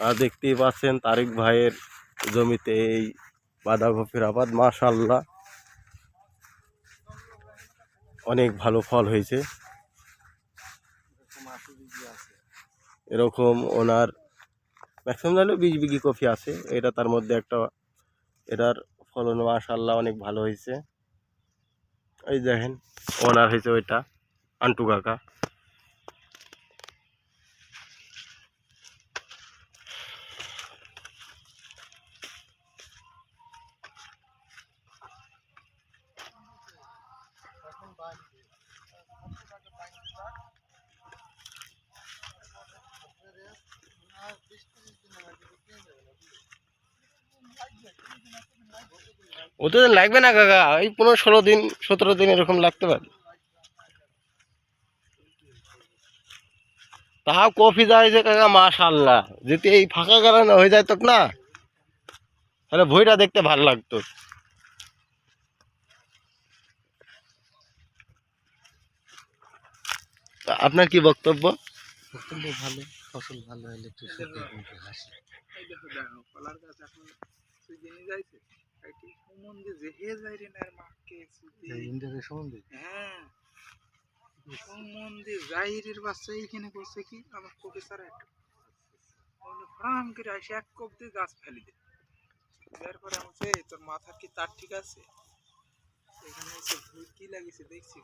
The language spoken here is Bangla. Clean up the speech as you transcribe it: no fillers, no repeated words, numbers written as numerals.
আর দেখতেই পাচ্ছেন তারিক ভাইয়ের জমিতে এই বাঁধাকপির আবাদ, মাশাআল্লাহ অনেক ভালো ফল হয়েছে। এরকম ওনার ম্যাক্সিমাম হলো 20 বিঘি কফি আছে, এটা তার মধ্যে একটা। এটার ফলন মাশাআল্লাহ অনেক ভালো হয়েছে। এই দেখেন ওনার হয়েছে ওইটা আন্টু কাকা। অতদিন লাগবে না কাকা, এই 15-16 দিন 17 দিন এরকম লাগতে পারে। তাও কফি যায় যে কাকা মাশাআল্লাহ, যদি এই ফাঁকা কারণে হয়ে যায় তো না, তাহলে ভইটা দেখতে ভালো লাগতো। আপনার কি বক্তব্য? বক্তব্য ভালো, ফসল ভালো হলে কৃষকের মুখে হাসি। কলার গাছ এখন সুইজেনে যাইছে, এটি সম্বন্ধে যেহে যাই রে না মাকে ইন্ডিয়ার সম্বন্ধে, হ্যাঁ সম্বন্ধে জাহিরের বাচ্চা এইখানে করছে কি আমার প্রফেসর একটা ফ্রাম করে আসে এক কোপ দিয়ে গাছ ফেলে দেয়। এরপরে আমি তোর মাথার কি তার ঠিক আছে, এখানে এসে ভুল কি লাগিয়েছে দেখছি।